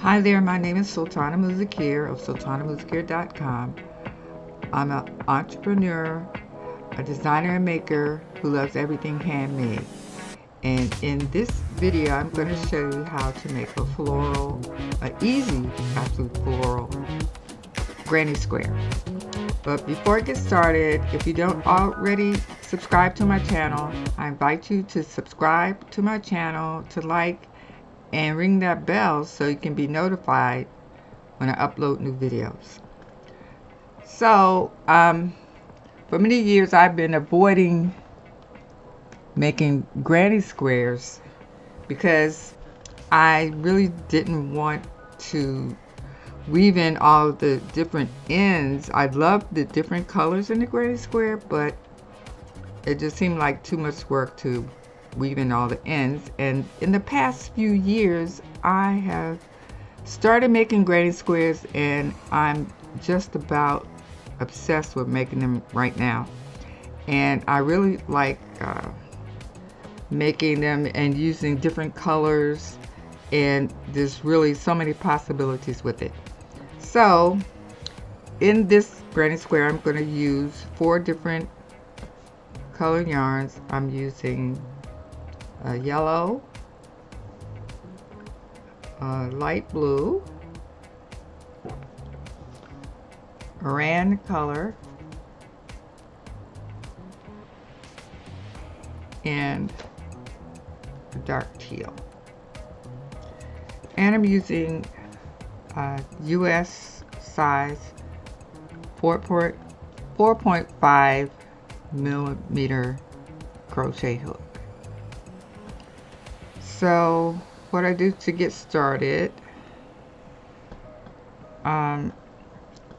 Hi there, my name is Sultana Muzikir of sultanamuzikir.com. I'm an entrepreneur, a designer and maker who loves everything handmade. And in this video, I'm going to show you how to make a floral, an easy, absolute floral granny square. But before I get started, if you don't already subscribe to my channel, I invite you to subscribe to my channel, to like, and ring that bell so you can be notified when I upload new videos. So, for many years I've been avoiding making granny squares because I really didn't want to weave in all the different ends. I love the different colors in the granny square, but it just seemed like too much work to weave in all the ends. And in the past few years I have started making granny squares, and I'm just about obsessed with making them right now. And I really like making them and using different colors, and there's really so many possibilities with it. So in this granny square I'm going to use 4 different color yarns. I'm using yellow, light blue, Oran color, and a dark teal. And I'm using US size 4.5 millimeter crochet hook. So what I do to get started, I'm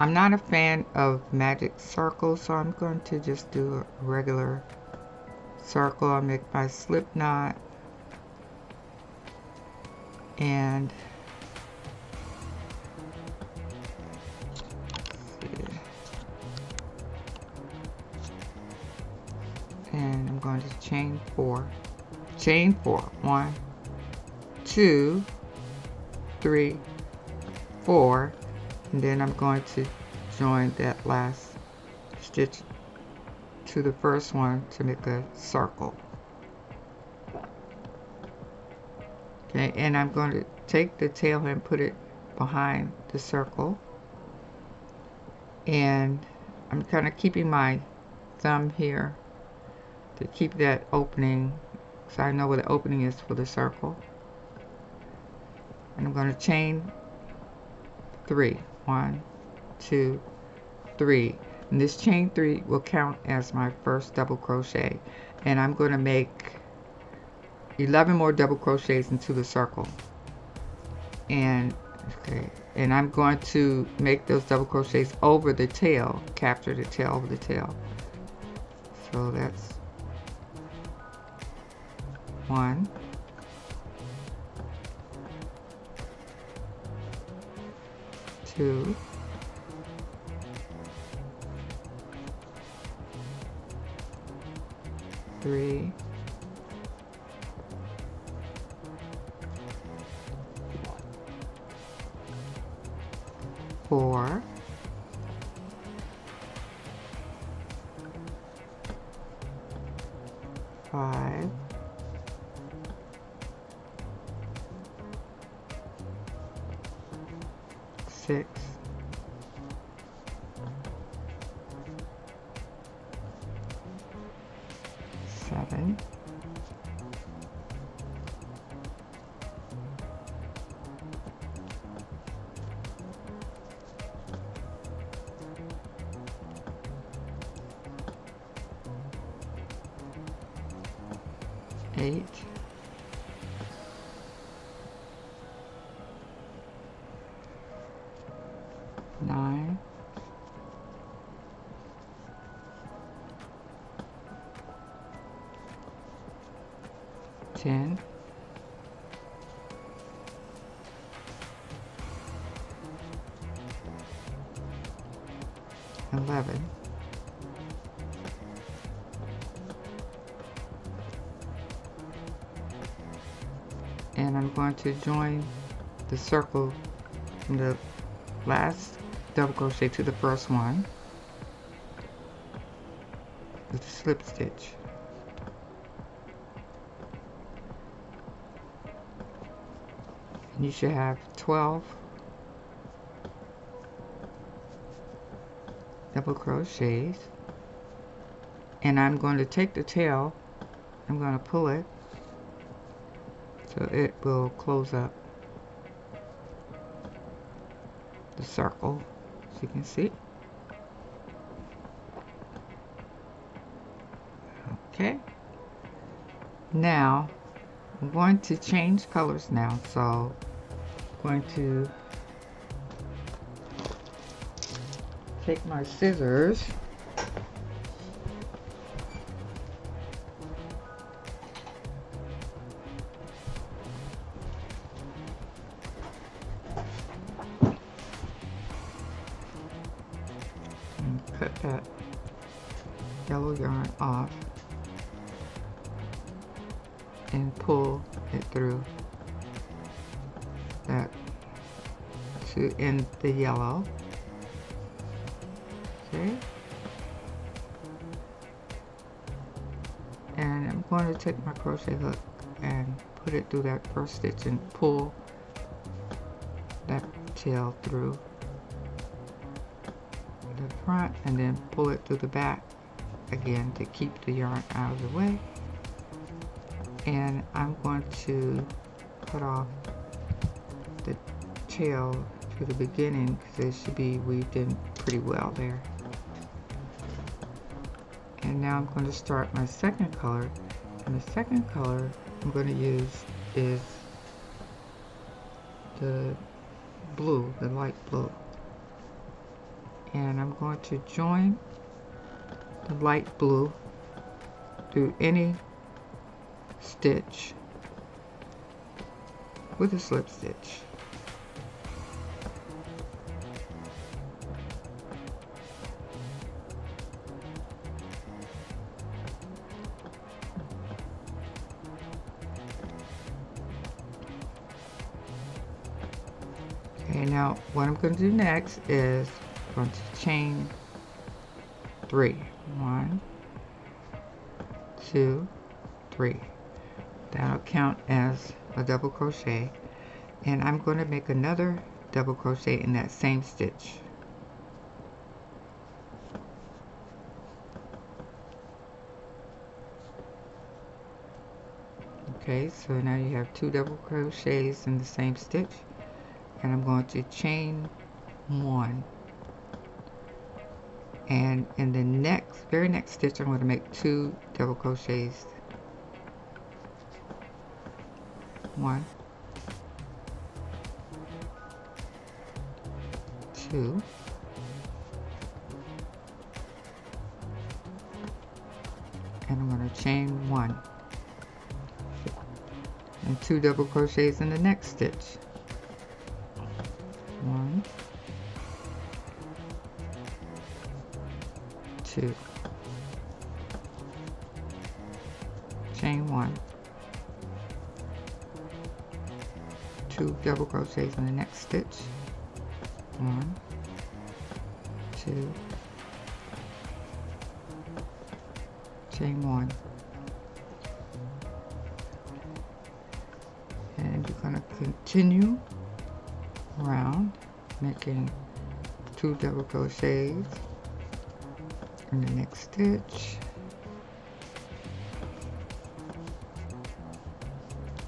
not a fan of magic circles, so I'm going to just do a regular circle. I'll make my slip knot, and I'm going to chain 4. 1, 2, 3, 4, and then I'm going to join that last stitch to the first one to make a circle. Okay, and I'm going to take the tail and put it behind the circle, and I'm kind of keeping my thumb here to keep that opening, so I know where the opening is for the circle. And I'm going to chain 3. 1, 2, 3. And this chain 3 will count as my first double crochet. And I'm going to make 11 more double crochets into the circle. And and I'm going to make those double crochets over the tail, capture the tail over the tail. So that's 1, 2, 3, 4, 5, 6, 7, 8, 9, 10, 11, and I'm going to join the circle from the last double crochet to the first one with a slip stitch. And you should have 12 double crochets. And I'm going to take the tail, I'm going to pull it so it will close up the circle, as you can see. Okay, now I'm going to change colors now, so I'm going to take my scissors and cut that yellow yarn off and pull it through that to end the yellow. Okay, and I'm going to take my crochet hook and put it through that first stitch and pull that tail through the front, and then pull it through the back again to keep the yarn out of the way. And I'm going to cut off the tail to the beginning because it should be weaved in pretty well there. And now I'm going to start my second color, and the second color I'm going to use is the blue, the light blue. And I'm going to join the light blue through any stitch with a slip stitch. Okay, now what I'm going to do next is I'm going to chain 3. 1, 2, 3. That'll count as a double crochet, and I'm going to make another double crochet in that same stitch. Okay, so now you have 2 double crochets in the same stitch, and I'm going to chain 1, and in the very next stitch I'm going to make 2 double crochets. 1, 2, and I'm going to chain 1 and 2 double crochets in the next stitch. 1, 2, chain 1, 2 double crochets in the next stitch. 1, 2, chain 1, and you're going to continue around making 2 double crochets in the next stitch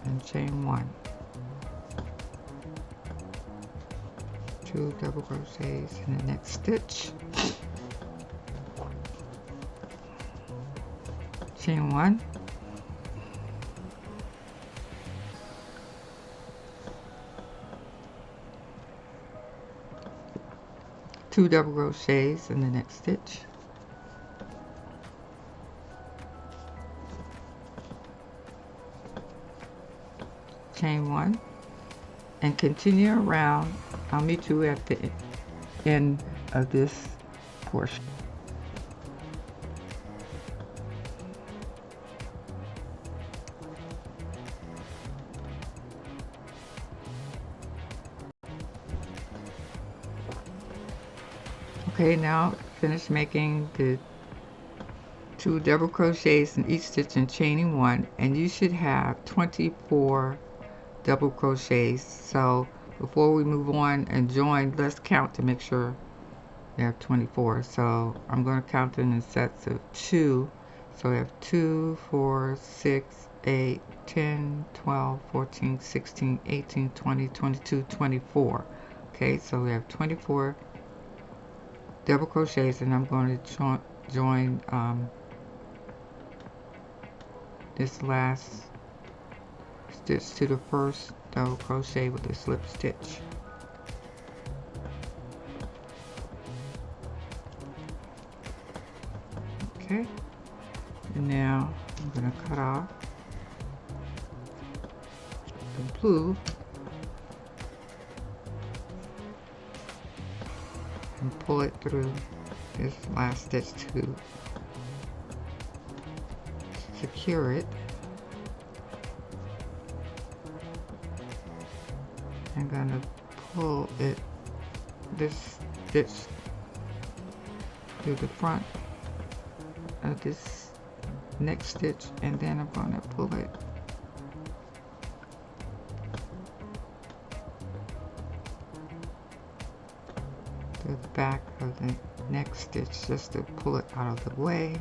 and chain 1, 2 double crochets in the next stitch, chain 1, two double crochets in the next stitch, chain 1, and continue around. I'll meet you at the end of this portion. Okay, now finish making the 2 double crochets in each stitch and chaining 1, and you should have 24 double crochets. So before we move on and join, let's count to make sure we have 24. So I'm going to count them in sets of 2. So we have 2, 4, 6, 8, 10, 12, 14, 16, 18, 20, 22, 24. Okay, so we have 24 double crochets, and I'm going to join this last stitch to the first double crochet with a slip stitch. Okay, and now I'm going to cut off the blue and pull it through this last stitch to secure it. I'm going to pull this stitch through the front of this next stitch, and then I'm going to pull it through the back of the next stitch just to pull it out of the way.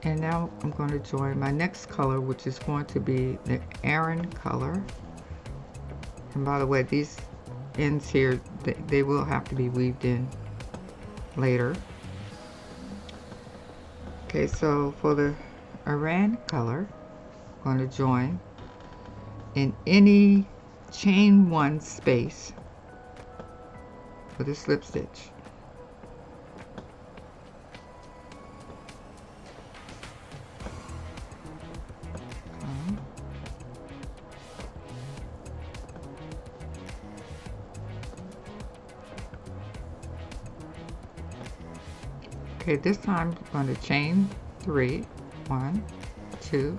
And now I'm going to join my next color, which is going to be the Aran color. And by the way, these ends here, they will have to be weaved in later. Okay, so for the Aran color, I'm going to join in any chain 1 space with a slip stitch. Okay, this time I'm going to chain 3, 1, 2,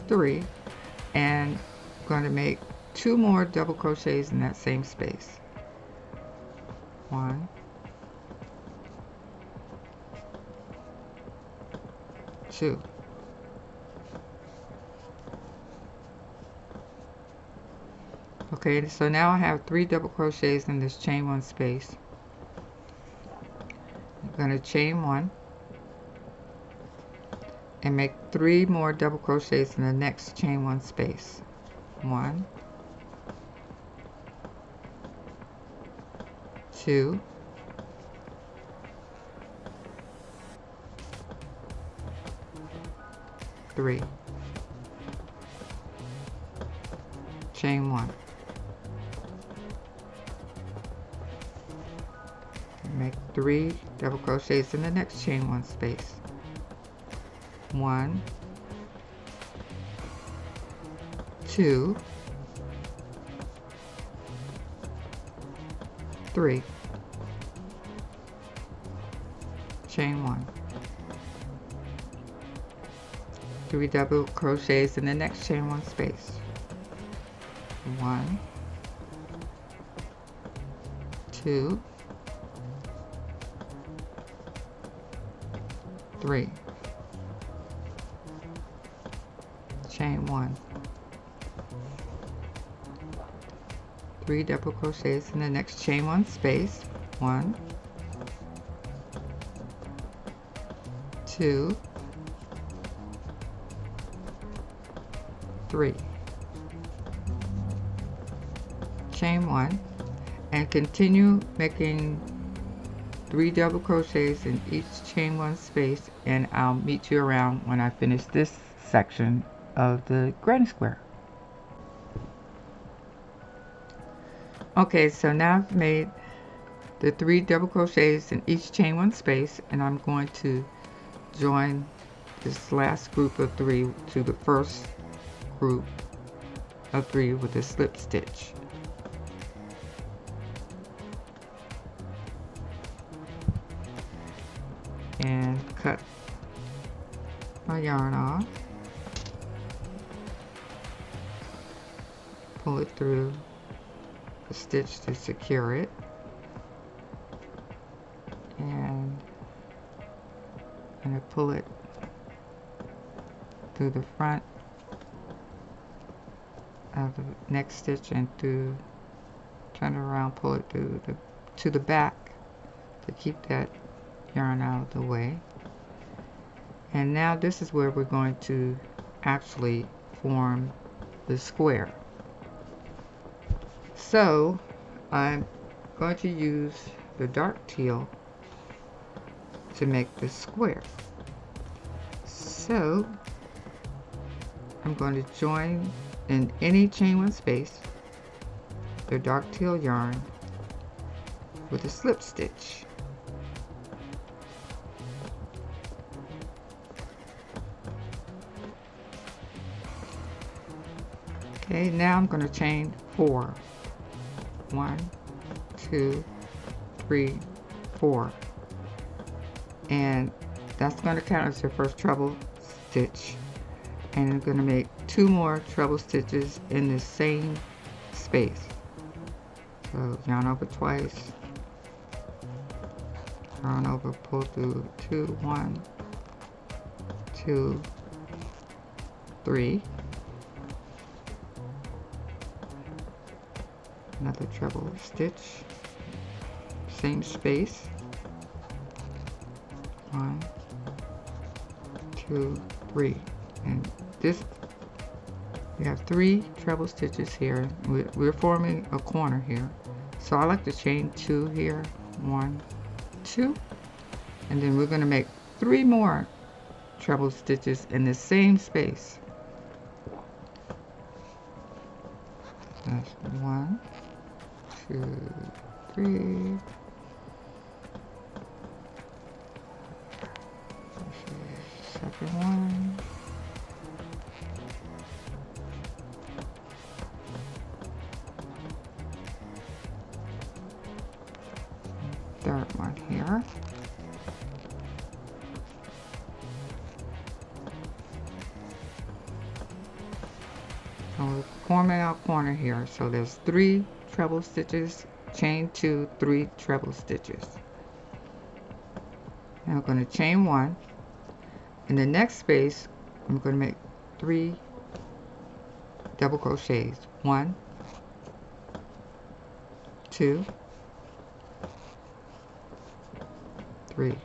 3, and I'm going to make 2 more double crochets in that same space. 1, 2. Okay, so now I have 3 double crochets in this chain 1 space. I'm going to chain 1 and make 3 more double crochets in the next chain 1 space. 1, 2, 3, chain 1. Make 3 double crochets in the next chain 1 space. 1, 2, 3, chain 1. 3 double crochets in the next chain 1 space. 1, 2, 3, chain 1. 3 double crochets in the next chain 1 space. 1, 2, 3, chain 1, and continue making 3 double crochets in each chain 1 space, and I'll meet you around when I finish this section of the granny square. Okay, so now I've made the 3 double crochets in each chain 1 space, and I'm going to join this last group of 3 to the first group of 3 with a slip stitch. And cut my yarn off. pull it through the stitch to secure it, and I pull it through the front of the next stitch and through, turn it around, pull it through to the back to keep that yarn out of the way. And now this is where we're going to actually form the square. So I'm going to use the dark teal to make this square. So I'm going to join in any chain one space the dark teal yarn with a slip stitch. Okay, now I'm going to chain 4. 1, 2, 3, 4. And that's going to count as your first treble stitch. And I'm going to make 2 more treble stitches in the same space. So yarn over twice, yarn over, pull through 2, 1, 2, 3. Another treble stitch, same space. 1, 2, 3. And this, we have 3 treble stitches here. We're forming a corner here. So I like to chain 2 here. 1, 2. And then we're going to make 3 more treble stitches in the same space. That's 1, 2, 3. Second one. Third one here. So we're forming our corner here. So there's 3 treble stitches, chain 2, 3 treble stitches. Now I'm going to chain 1. In the next space, I'm going to make 3 double crochets. 1, 2, 3.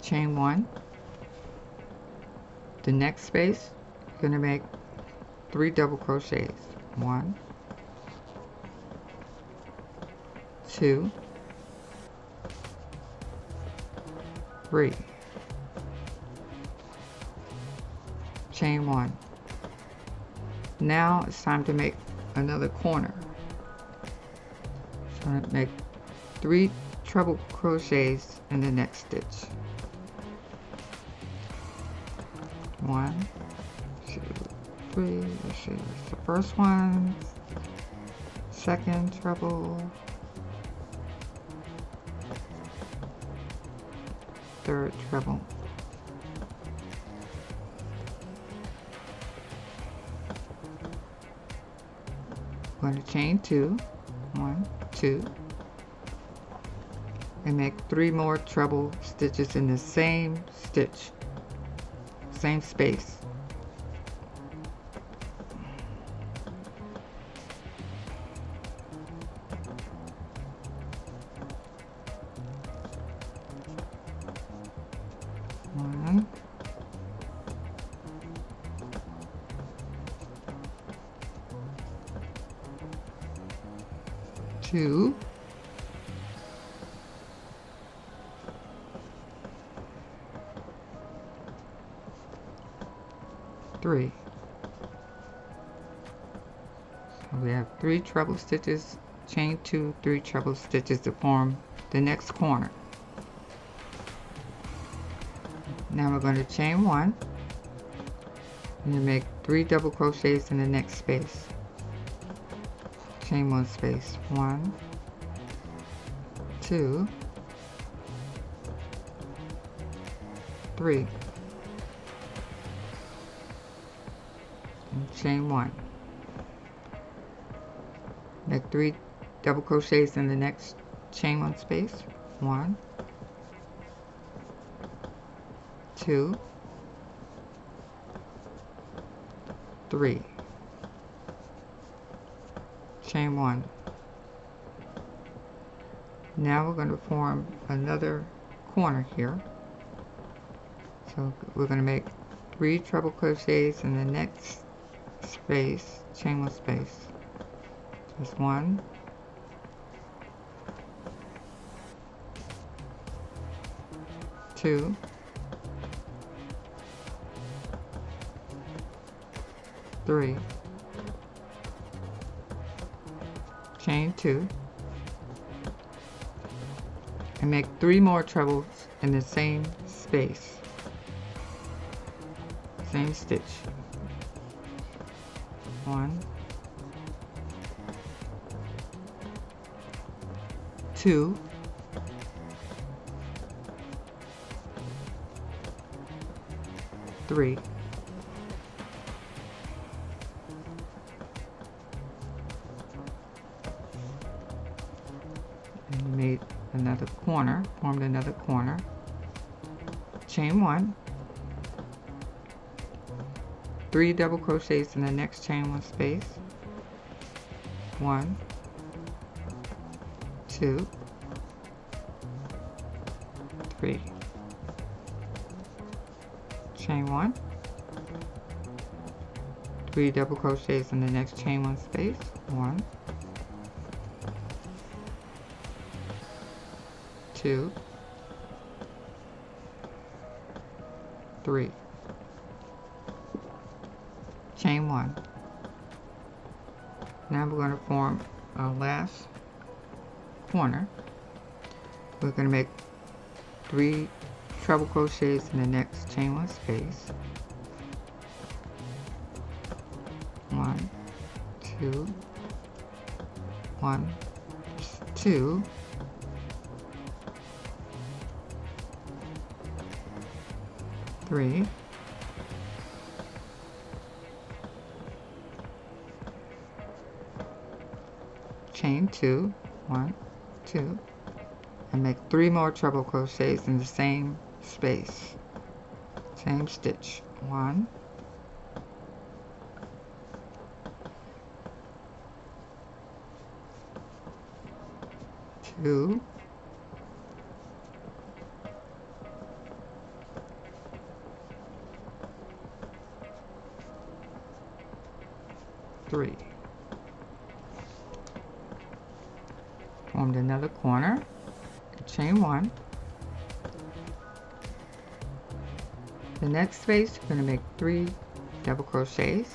Chain 1. The next space, you're going to make 3 double crochets. 1, 2, 3. Chain 1. Now it's time to make another corner. So I'm going to make 3 treble crochets in the next stitch. 1, 2, 3. Let's see, that's the first one. Second treble. Third treble. I'm going to chain 2. 1, 2. And make 3 more treble stitches in the same stitch, same space. One, 2, 3. So we have 3 treble stitches, chain 2, 3 treble stitches to form the next corner. Now we're going to chain 1 and then make 3 double crochets in the next space. Chain 1 space. 1, 2, 3. and chain 1. Make 3 double crochets in the next chain 1 space. 1, 2, 3, chain 1. Now we're going to form another corner here. So we're going to make 3 treble crochets in the next space, chain 1 space. Just 1, 2, 3, chain 2, and make 3 more trebles in the same space, same stitch. 1, 2, 3, and made another corner, formed another corner, chain 1, 3 double crochets in the next chain 1 space, 1, 2, 3, chain 1, 3 double crochets in the next chain 1 space, 1, 2, 3, chain 1. Now we're going to form our last corner. We're going to make 3 treble crochets in the next chain 1 space. 1, 2, 1, 2, 3, chain 2, 1, 2, and make 3 more treble crochets in the same space, same stitch. 1, 2, 3. Formed another corner, chain 1. The next space, we're going to make 3 double crochets.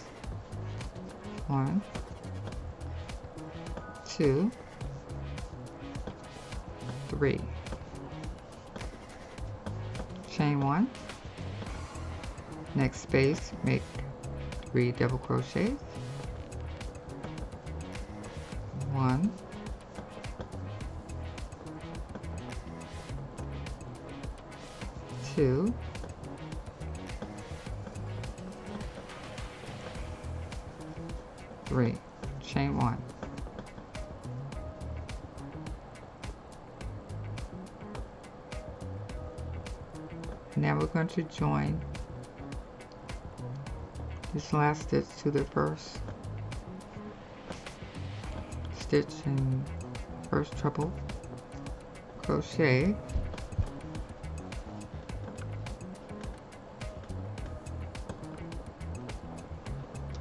1, 2, 3. Chain 1. Next space, make 3 double crochets. 1, 2, 3, chain 1. Now we're going to join this last stitch to the first stitch in first treble crochet,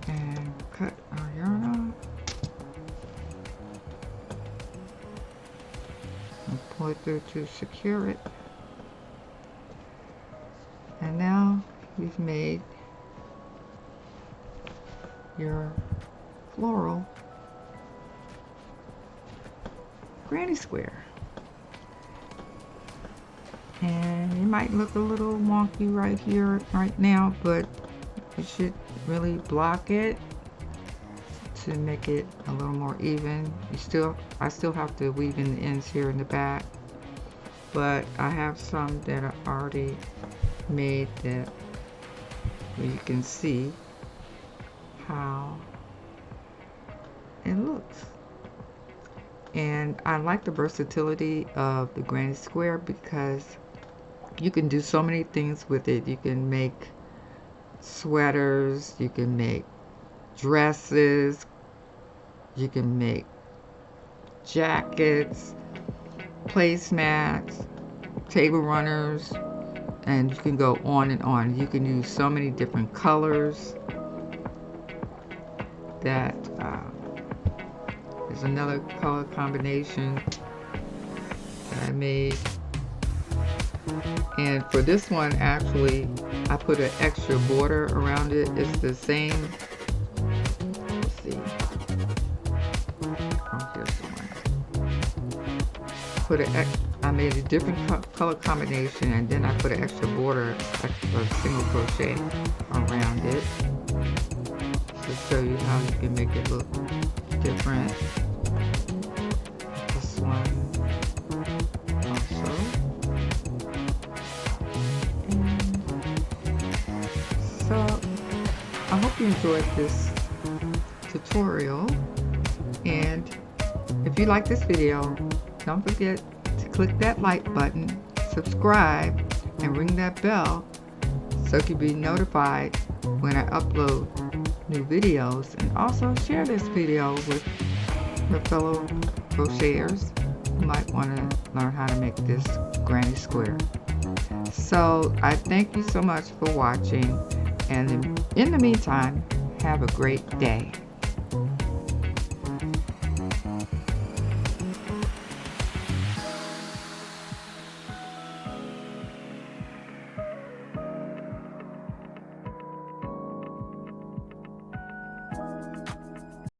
and cut our yarn off and pull it through to secure it. And now you've made your floral granny square. And it might look a little wonky right here, right now, but you should really block it to make it a little more even. I still have to weave in the ends here in the back, but I have some that are already made that where you can see how it looks. And I like the versatility of the granny square because you can do so many things with it. You can make sweaters, you can make dresses, you can make jackets, placemats, table runners, and you can go on and on. You can use so many different colors. That is another color combination that I made. And for this one, actually, I put an extra border around it. It's the same. Let's see. Oh, here's the one. I made a different color combination, and then I put an extra border, a single crochet around it to show you how you can make it look different. This one also. So I hope you enjoyed this tutorial, and if you like this video, don't forget to click that like button, subscribe, and ring that bell so you can be notified when I upload new videos, and also share this video with your fellow crocheters who might want to learn how to make this granny square. So I thank you so much for watching, and in the meantime, have a great day.